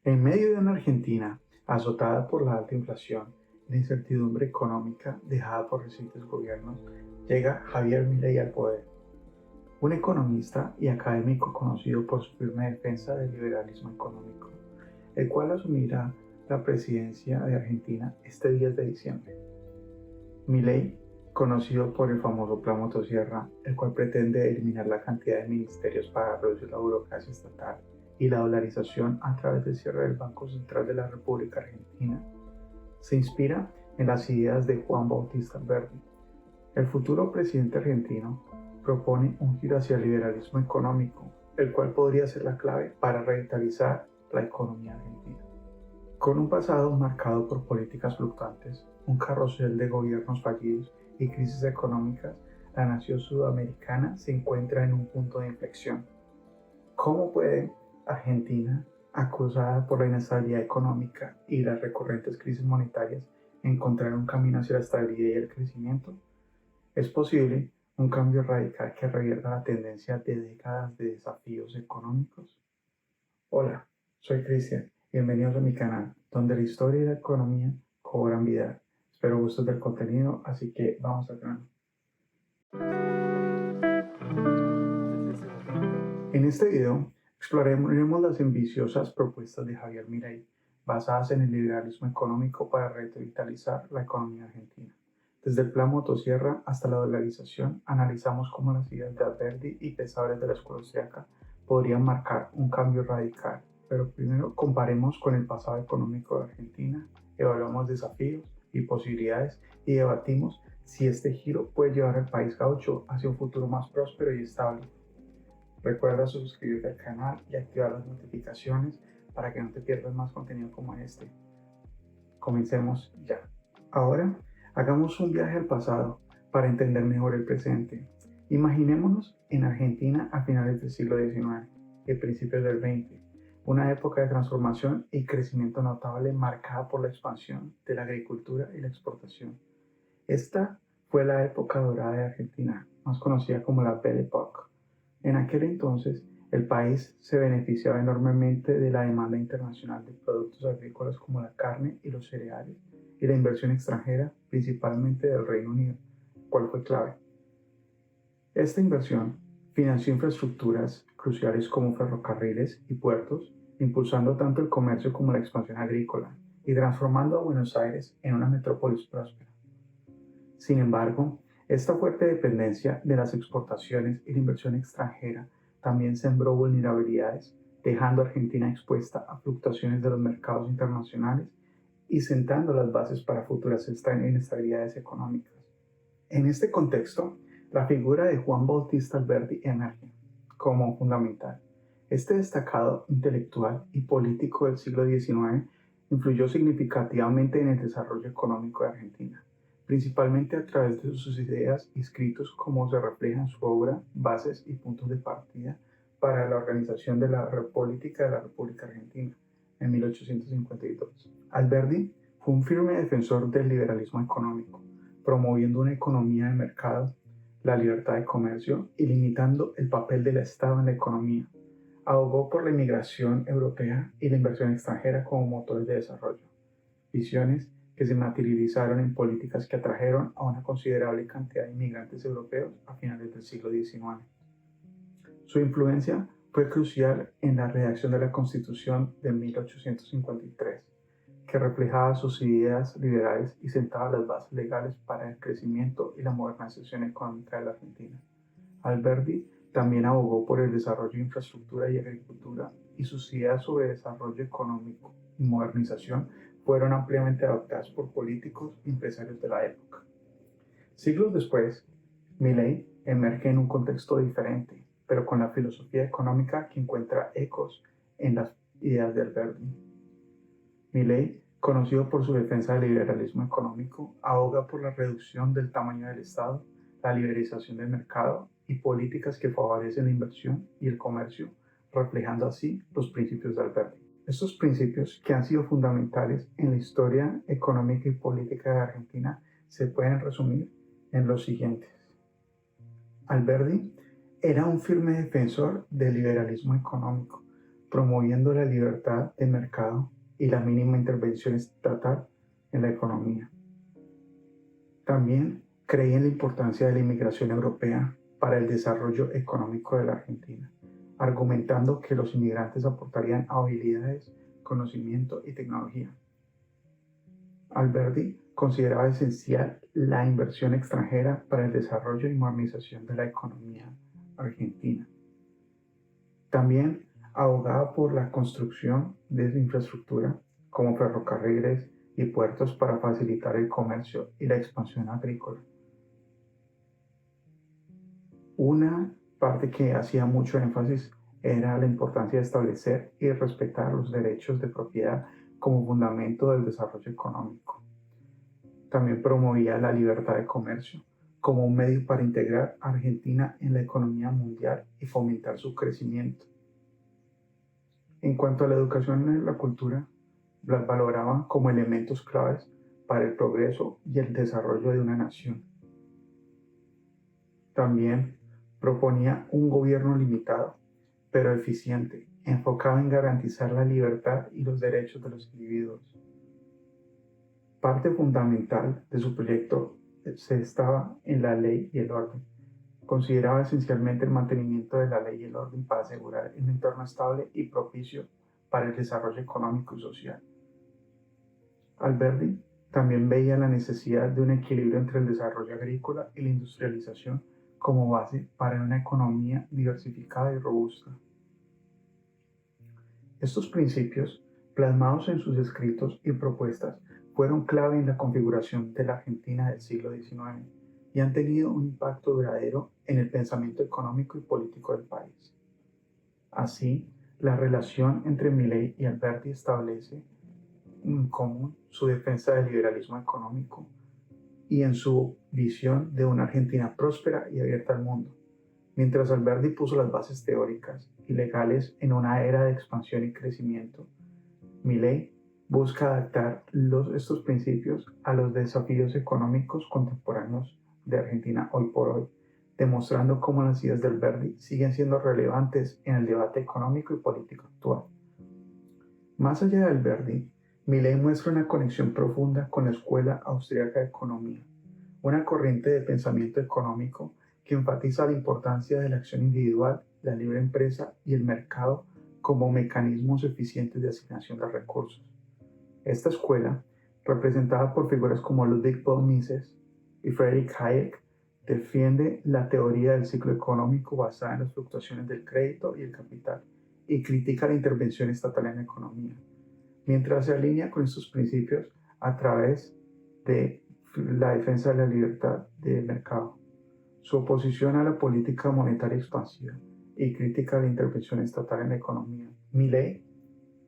En medio de una Argentina azotada por la alta inflación y la incertidumbre económica dejada por recientes gobiernos, llega Javier Milei al poder, un economista y académico conocido por su firme defensa del liberalismo económico, el cual asumirá la presidencia de Argentina este 10 de diciembre. Milei, conocido por el famoso Plan Motosierra, el cual pretende eliminar la cantidad de ministerios para reducir la burocracia estatal y la dolarización a través del cierre del Banco Central de la República Argentina, se inspira en las ideas de Juan Bautista Alberdi. El futuro presidente argentino propone un giro hacia el liberalismo económico, el cual podría ser la clave para revitalizar la economía argentina. Con un pasado marcado por políticas fluctuantes, un carrusel de gobiernos fallidos y crisis económicas, la nación sudamericana se encuentra en un punto de inflexión. ¿Cómo puede Argentina, acusada por la inestabilidad económica y las recurrentes crisis monetarias, encontrar un camino hacia la estabilidad y el crecimiento? ¿Es posible un cambio radical que revierta la tendencia de décadas de desafíos económicos? Hola, soy Cristian. Bienvenidos a mi canal, donde la historia y la economía cobran vida. Espero gustes del contenido, así que vamos al grano. En este video exploraremos las ambiciosas propuestas de Javier Milei, basadas en el liberalismo económico para revitalizar la economía argentina. Desde el plan Motosierra hasta la dolarización, analizamos cómo las ideas de Alberdi y pensadores de la escuela austriaca podrían marcar un cambio radical. Pero primero comparemos con el pasado económico de Argentina, evaluamos desafíos y posibilidades y debatimos si este giro puede llevar al país gaucho hacia un futuro más próspero y estable. Recuerda suscribirte al canal y activar las notificaciones para que no te pierdas más contenido como este. Comencemos ya. Ahora, hagamos un viaje al pasado para entender mejor el presente. Imaginémonos en Argentina a finales del siglo XIX y principios del XX, una época de transformación y crecimiento notable marcada por la expansión de la agricultura y la exportación. Esta fue la época dorada de Argentina, más conocida como la Belle Époque. En aquel entonces, el país se beneficiaba enormemente de la demanda internacional de productos agrícolas como la carne y los cereales, y la inversión extranjera, principalmente del Reino Unido, cual fue clave. Esta inversión financió infraestructuras cruciales como ferrocarriles y puertos, impulsando tanto el comercio como la expansión agrícola y transformando a Buenos Aires en una metrópolis próspera. Sin embargo, esta fuerte dependencia de las exportaciones y la inversión extranjera también sembró vulnerabilidades, dejando a Argentina expuesta a fluctuaciones de los mercados internacionales y sentando las bases para futuras inestabilidades económicas. En este contexto, la figura de Juan Bautista Alberdi emerge como fundamental. Este destacado intelectual y político del siglo XIX influyó significativamente en el desarrollo económico de Argentina, principalmente a través de sus ideas y escritos como se refleja en su obra Bases y puntos de partida para la organización de la política de la República Argentina en 1852. Alberdi fue un firme defensor del liberalismo económico, promoviendo una economía de mercado, la libertad de comercio y limitando el papel del Estado en la economía. Abogó por la inmigración europea y la inversión extranjera como motores de desarrollo, visiones que se materializaron en políticas que atrajeron a una considerable cantidad de inmigrantes europeos a finales del siglo XIX. Su influencia fue crucial en la redacción de la Constitución de 1853, que reflejaba sus ideas liberales y sentaba las bases legales para el crecimiento y la modernización económica de la Argentina. Alberdi también abogó por el desarrollo de infraestructura y agricultura, y sus ideas sobre desarrollo económico y modernización fueron ampliamente adoptadas por políticos y empresarios de la época. Siglos después, Milei emerge en un contexto diferente, pero con la filosofía económica que encuentra ecos en las ideas de Alberdi. Milei, conocido por su defensa del liberalismo económico, aboga por la reducción del tamaño del Estado, la liberalización del mercado y políticas que favorecen la inversión y el comercio, reflejando así los principios de Alberdi. Estos principios, que han sido fundamentales en la historia económica y política de Argentina, se pueden resumir en los siguientes. Alberdi era un firme defensor del liberalismo económico, promoviendo la libertad de mercado y la mínima intervención estatal en la economía. También creía en la importancia de la inmigración europea para el desarrollo económico de la Argentina, argumentando que los inmigrantes aportarían habilidades, conocimiento y tecnología. Alberdi consideraba esencial la inversión extranjera para el desarrollo y modernización de la economía argentina. También abogaba por la construcción de infraestructura como ferrocarriles y puertos para facilitar el comercio y la expansión agrícola. Una parte que hacía mucho énfasis era la importancia de establecer y respetar los derechos de propiedad como fundamento del desarrollo económico. También promovía la libertad de comercio como un medio para integrar a Argentina en la economía mundial y fomentar su crecimiento. En cuanto a la educación y la cultura, las valoraban como elementos claves para el progreso y el desarrollo de una nación. También proponía un gobierno limitado, pero eficiente, enfocado en garantizar la libertad y los derechos de los individuos. Parte fundamental de su proyecto se estaba en la ley y el orden. Consideraba esencialmente el mantenimiento de la ley y el orden para asegurar un entorno estable y propicio para el desarrollo económico y social. Alberdi también veía la necesidad de un equilibrio entre el desarrollo agrícola y la industrialización como base para una economía diversificada y robusta. Estos principios, plasmados en sus escritos y propuestas, fueron clave en la configuración de la Argentina del siglo XIX y han tenido un impacto duradero en el pensamiento económico y político del país. Así, la relación entre Milei y Alberti establece en común su defensa del liberalismo económico y en su visión de una Argentina próspera y abierta al mundo. Mientras Alberti puso las bases teóricas y legales en una era de expansión y crecimiento, Milei busca adaptar estos principios a los desafíos económicos contemporáneos de Argentina hoy por hoy, demostrando cómo las ideas de Alberti siguen siendo relevantes en el debate económico y político actual. Más allá de Alberti, Milei muestra una conexión profunda con la Escuela Austríaca de Economía, una corriente de pensamiento económico que enfatiza la importancia de la acción individual, la libre empresa y el mercado como mecanismos eficientes de asignación de recursos. Esta escuela, representada por figuras como Ludwig von Mises y Friedrich Hayek, defiende la teoría del ciclo económico basada en las fluctuaciones del crédito y el capital y critica la intervención estatal en la economía, mientras se alinea con estos principios a través de la defensa de la libertad del mercado. Su oposición a la política monetaria expansiva y crítica a la intervención estatal en la economía. Milei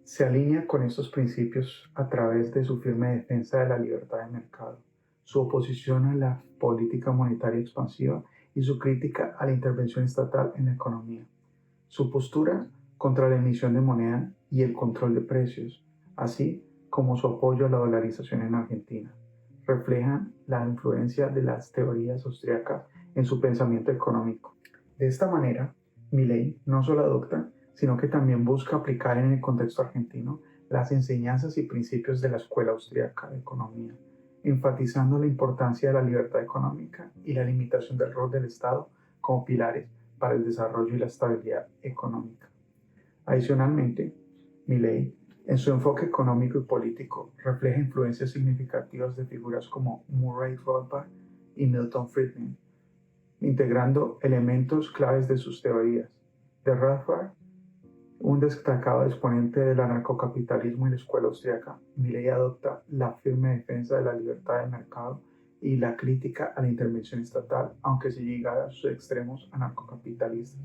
se alinea con estos principios a través de su firme defensa de la libertad de mercado, su oposición a la política monetaria expansiva y su crítica a la intervención estatal en la economía. Su postura contra la emisión de moneda y el control de precios, así como su apoyo a la dolarización en Argentina, reflejan la influencia de las teorías austríacas en su pensamiento económico. De esta manera, Milei no solo adopta, sino que también busca aplicar en el contexto argentino las enseñanzas y principios de la Escuela Austríaca de Economía, enfatizando la importancia de la libertad económica y la limitación del rol del Estado como pilares para el desarrollo y la estabilidad económica. Adicionalmente, Milei, en su enfoque económico y político, refleja influencias significativas de figuras como Murray Rothbard y Milton Friedman, integrando elementos claves de sus teorías. De Rothbard, un destacado exponente del anarcocapitalismo y la escuela austríaca, Milei adopta la firme defensa de la libertad de mercado y la crítica a la intervención estatal, aunque se llega a sus extremos anarcocapitalistas.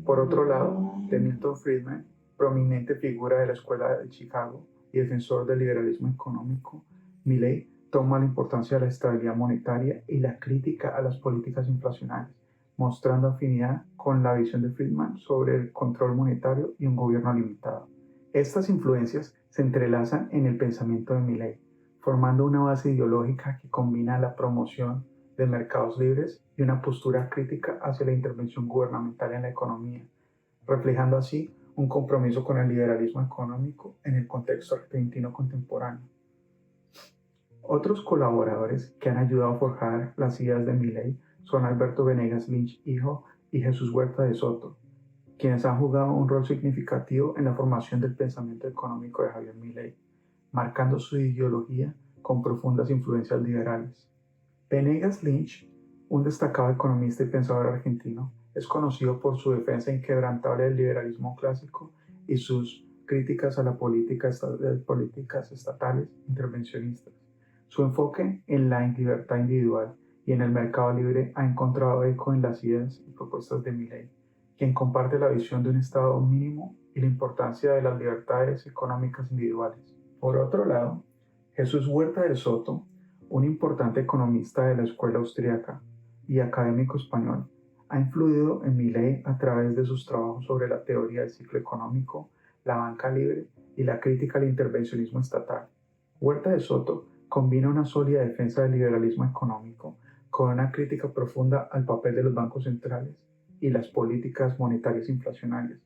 Por otro lado, de Milton Friedman, prominente figura de la Escuela de Chicago y defensor del liberalismo económico, Milei toma la importancia de la estabilidad monetaria y la crítica a las políticas inflacionarias, mostrando afinidad con la visión de Friedman sobre el control monetario y un gobierno limitado. Estas influencias se entrelazan en el pensamiento de Milei, formando una base ideológica que combina la promoción de mercados libres y una postura crítica hacia la intervención gubernamental en la economía, reflejando así un compromiso con el liberalismo económico en el contexto argentino contemporáneo. Otros colaboradores que han ayudado a forjar las ideas de Milei son Alberto Venegas Lynch hijo y Jesús Huerta de Soto, quienes han jugado un rol significativo en la formación del pensamiento económico de Javier Milei, marcando su ideología con profundas influencias liberales. Venegas Lynch, un destacado economista y pensador argentino, es conocido por su defensa inquebrantable del liberalismo clásico y sus críticas a las políticas estatales intervencionistas. Su enfoque en la libertad individual y en el mercado libre ha encontrado eco en las ideas y propuestas de Milei, quien comparte la visión de un Estado mínimo y la importancia de las libertades económicas individuales. Por otro lado, Jesús Huerta de Soto, un importante economista de la escuela austríaca y académico español, ha influido en Milei a través de sus trabajos sobre la teoría del ciclo económico, la banca libre y la crítica al intervencionismo estatal. Huerta de Soto combina una sólida defensa del liberalismo económico con una crítica profunda al papel de los bancos centrales y las políticas monetarias inflacionarias,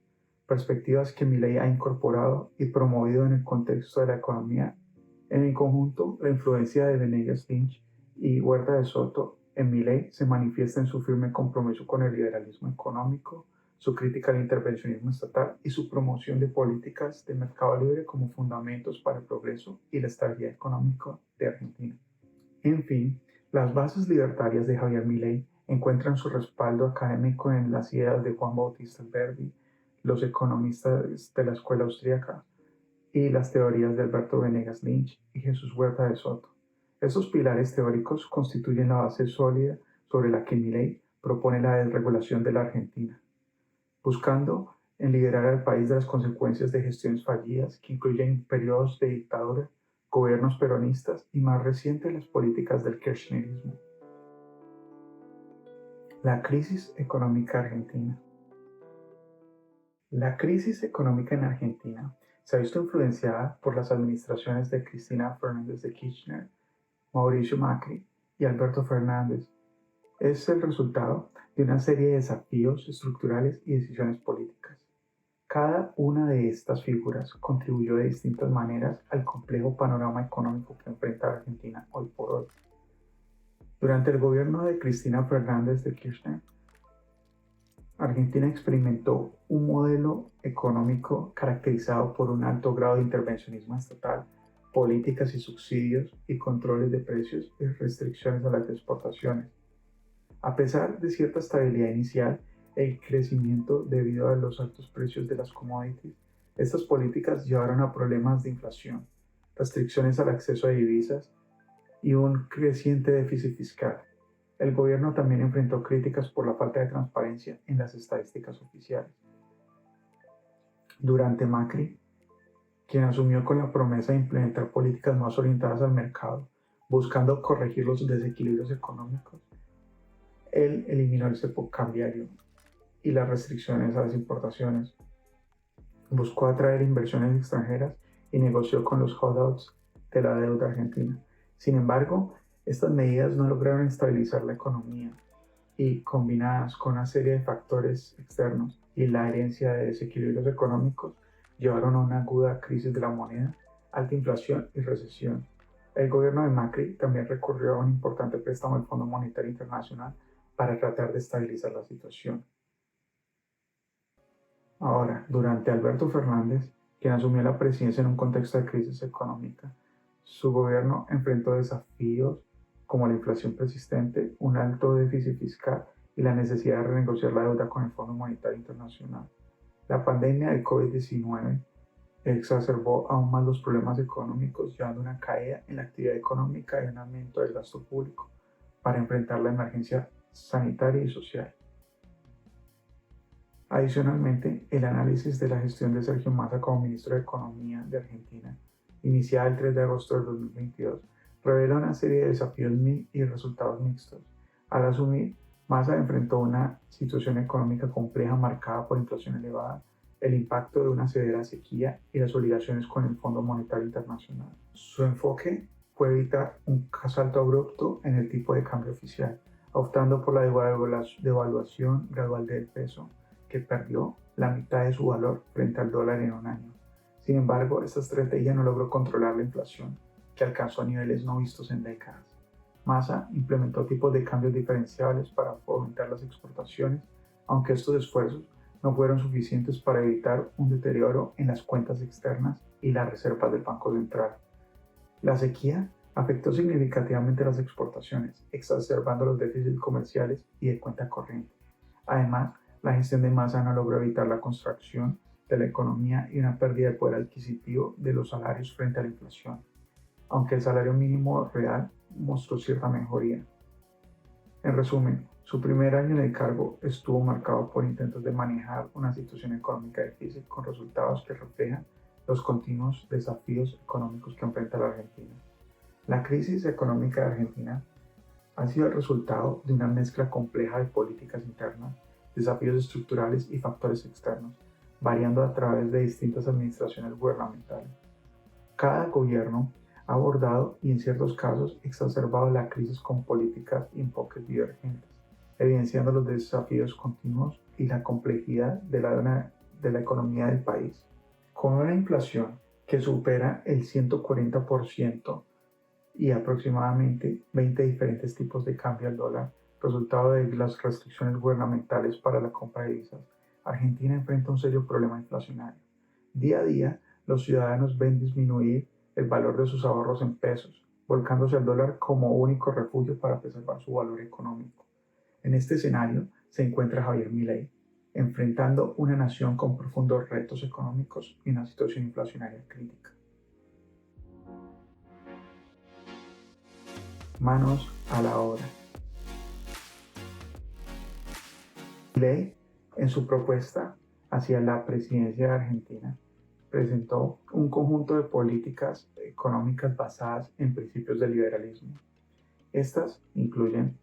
perspectivas que Milei ha incorporado y promovido en el contexto de la economía. En el conjunto, la influencia de Venegas Lynch y Huerta de Soto en Milei se manifiesta en su firme compromiso con el liberalismo económico, su crítica al intervencionismo estatal y su promoción de políticas de mercado libre como fundamentos para el progreso y la estabilidad económica de Argentina. En fin, las bases libertarias de Javier Milei encuentran su respaldo académico en las ideas de Juan Bautista Alberdi, los economistas de la escuela austríaca y las teorías de Alberto Venegas Lynch y Jesús Huerta de Soto. Estos pilares teóricos constituyen la base sólida sobre la que Milei propone la desregulación de la Argentina, buscando en liberar al país de las consecuencias de gestiones fallidas que incluyen periodos de dictadura, gobiernos peronistas y más recientes las políticas del kirchnerismo. La crisis económica argentina. La crisis económica en Argentina se ha visto influenciada por las administraciones de Cristina Fernández de Kirchner, Mauricio Macri y Alberto Fernández. Es el resultado de una serie de desafíos estructurales y decisiones políticas. Cada una de estas figuras contribuyó de distintas maneras al complejo panorama económico que enfrenta Argentina hoy por hoy. Durante el gobierno de Cristina Fernández de Kirchner, Argentina experimentó un modelo económico caracterizado por un alto grado de intervencionismo estatal, políticas y subsidios y controles de precios y restricciones a las exportaciones. A pesar de cierta estabilidad inicial, el crecimiento debido a los altos precios de las commodities, estas políticas llevaron a problemas de inflación, restricciones al acceso a divisas y un creciente déficit fiscal. El gobierno también enfrentó críticas por la falta de transparencia en las estadísticas oficiales. Durante Macri, quien asumió con la promesa de implementar políticas más orientadas al mercado, buscando corregir los desequilibrios económicos, él eliminó el cepo cambiario y las restricciones a las importaciones, buscó atraer inversiones extranjeras y negoció con los holdouts de la deuda argentina. Sin embargo, estas medidas no lograron estabilizar la economía y, combinadas con una serie de factores externos y la herencia de desequilibrios económicos, llevaron a una aguda crisis de la moneda, alta inflación y recesión. El gobierno de Macri también recurrió a un importante préstamo del Fondo Monetario Internacional para tratar de estabilizar la situación. Ahora, durante Alberto Fernández, quien asumió la presidencia en un contexto de crisis económica, su gobierno enfrentó desafíos como la inflación persistente, un alto déficit fiscal y la necesidad de renegociar la deuda con el Fondo Monetario Internacional. La pandemia de COVID-19 exacerbó aún más los problemas económicos, llevando a una caída en la actividad económica y un aumento del gasto público para enfrentar la emergencia sanitaria y social. Adicionalmente, el análisis de la gestión de Sergio Massa como ministro de Economía de Argentina, iniciada el 3 de agosto de 2022, revela una serie de desafíos y resultados mixtos. Al asumir, Massa enfrentó una situación económica compleja marcada por inflación elevada, el impacto de una severa sequía y las obligaciones con el Fondo Monetario Internacional. Su enfoque fue evitar un salto abrupto en el tipo de cambio oficial, optando por la devaluación gradual del peso, que perdió la mitad de su valor frente al dólar en un año. Sin embargo, esta estrategia no logró controlar la inflación, que alcanzó a niveles no vistos en décadas. Massa implementó tipos de cambios diferenciables para fomentar las exportaciones, aunque estos esfuerzos no fueron suficientes para evitar un deterioro en las cuentas externas y las reservas del Banco Central. La sequía afectó significativamente las exportaciones, exacerbando los déficits comerciales y de cuenta corriente. Además, la gestión de Massa no logró evitar la contracción de la economía y una pérdida de poder adquisitivo de los salarios frente a la inflación, aunque el salario mínimo real mostró cierta mejoría. En resumen, su primer año en el cargo estuvo marcado por intentos de manejar una situación económica difícil con resultados que reflejan los continuos desafíos económicos que enfrenta la Argentina. La crisis económica de Argentina ha sido el resultado de una mezcla compleja de políticas internas, desafíos estructurales y factores externos, variando a través de distintas administraciones gubernamentales. Cada gobierno ha abordado y en ciertos casos exacerbado la crisis con políticas y enfoques divergentes, evidenciando los desafíos continuos y la complejidad de la economía del país. Con una inflación que supera el 140% y aproximadamente 20 diferentes tipos de cambio al dólar, resultado de las restricciones gubernamentales para la compra de divisas, Argentina enfrenta un serio problema inflacionario. Día a día, los ciudadanos ven disminuir el valor de sus ahorros en pesos, volcándose al dólar como único refugio para preservar su valor económico. En este escenario se encuentra Javier Milei, enfrentando una nación con profundos retos económicos y una situación inflacionaria crítica. Manos a la obra. Milei, en su propuesta hacia la presidencia de Argentina, presentó un conjunto de políticas económicas basadas en principios del liberalismo. Estas incluyen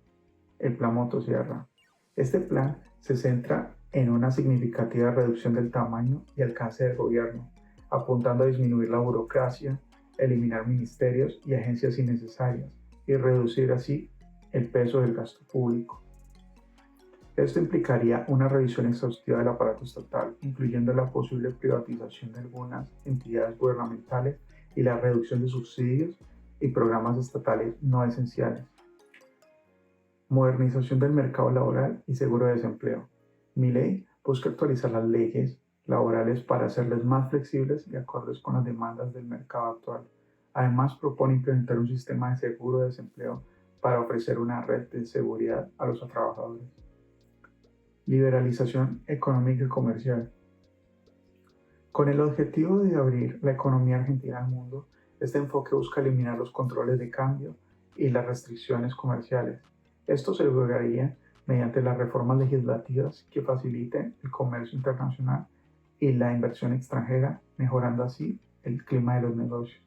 el Plan Motosierra. Este plan se centra en una significativa reducción del tamaño y alcance del gobierno, apuntando a disminuir la burocracia, eliminar ministerios y agencias innecesarias y reducir así el peso del gasto público. Esto implicaría una revisión exhaustiva del aparato estatal, incluyendo la posible privatización de algunas entidades gubernamentales y la reducción de subsidios y programas estatales no esenciales. Modernización del mercado laboral y seguro de desempleo. Milei busca actualizar las leyes laborales para hacerlas más flexibles y acordes con las demandas del mercado actual. Además, propone implementar un sistema de seguro de desempleo para ofrecer una red de seguridad a los trabajadores. Liberalización económica y comercial. Con el objetivo de abrir la economía argentina al mundo, este enfoque busca eliminar los controles de cambio y las restricciones comerciales. Esto se lograría mediante las reformas legislativas que faciliten el comercio internacional y la inversión extranjera, mejorando así el clima de los negocios.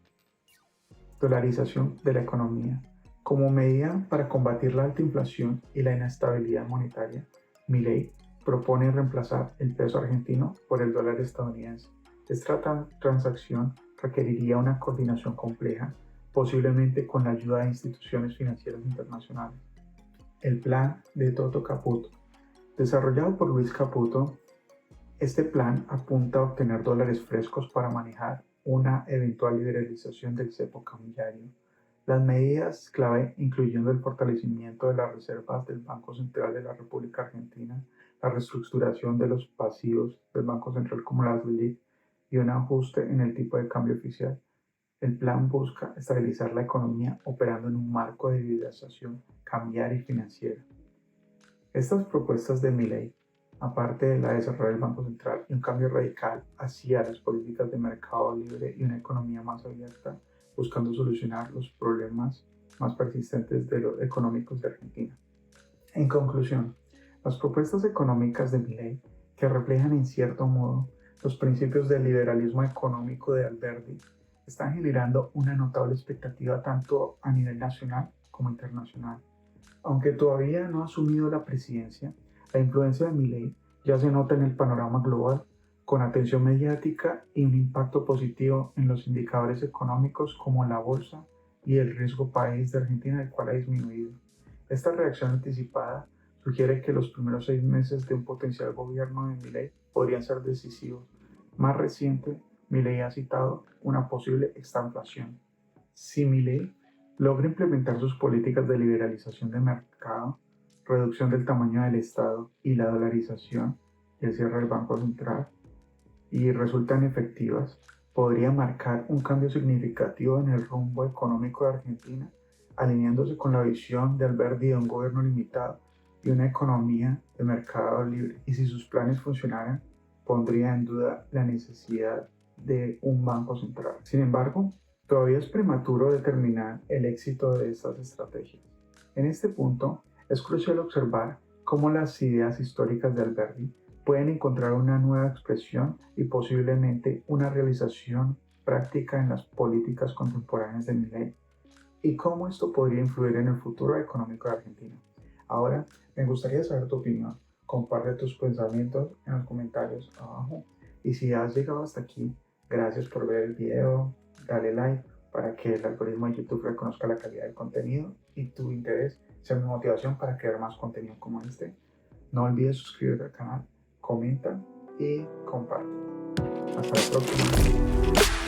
Dolarización de la economía. Como medida para combatir la alta inflación y la inestabilidad monetaria, Milei propone reemplazar el peso argentino por el dólar estadounidense. Esta transacción requeriría una coordinación compleja, posiblemente con la ayuda de instituciones financieras internacionales. El plan de Toto Caputo. Desarrollado por Luis Caputo, este plan apunta a obtener dólares frescos para manejar una eventual liberalización del cepo cambiario. Las medidas clave, incluyendo el fortalecimiento de las reservas del Banco Central de la República Argentina, la reestructuración de los pasivos del Banco Central como las LELIQ y un ajuste en el tipo de cambio oficial. El plan busca estabilizar la economía operando en un marco de liberalización cambiaria y financiera. Estas propuestas de Milei, aparte de la de cerrar el Banco Central y un cambio radical hacia las políticas de mercado libre y una economía más abierta, buscando solucionar los problemas más persistentes económicos de Argentina. En conclusión, las propuestas económicas de Milei, que reflejan en cierto modo los principios del liberalismo económico de Alberti, están generando una notable expectativa tanto a nivel nacional como internacional. Aunque todavía no ha asumido la presidencia, la influencia de Milei ya se nota en el panorama global, con atención mediática y un impacto positivo en los indicadores económicos como la bolsa y el riesgo país de Argentina, el cual ha disminuido. Esta reacción anticipada sugiere que los primeros 6 meses de un potencial gobierno de Milei podrían ser decisivos. Más reciente, Milei ha citado una posible estanflación. Si Milei logra implementar sus políticas de liberalización de mercado, reducción del tamaño del Estado y la dolarización y el cierre del Banco Central, y resultan efectivas, podría marcar un cambio significativo en el rumbo económico de Argentina, alineándose con la visión de Alberti de un gobierno limitado y una economía de mercado libre. Y si sus planes funcionaran, pondría en duda la necesidad de un banco central. Sin embargo, todavía es prematuro determinar el éxito de estas estrategias. En este punto, es crucial observar cómo las ideas históricas de Alberti pueden encontrar una nueva expresión y posiblemente una realización práctica en las políticas contemporáneas de Milei, y cómo esto podría influir en el futuro económico de Argentina. Ahora, me gustaría saber tu opinión. Comparte tus pensamientos en los comentarios abajo. Y si has llegado hasta aquí, gracias por ver el video, dale like para que el algoritmo de YouTube reconozca la calidad del contenido y tu interés sea mi motivación para crear más contenido como este. No olvides suscribirte al canal, comenta y comparte. Hasta la próxima.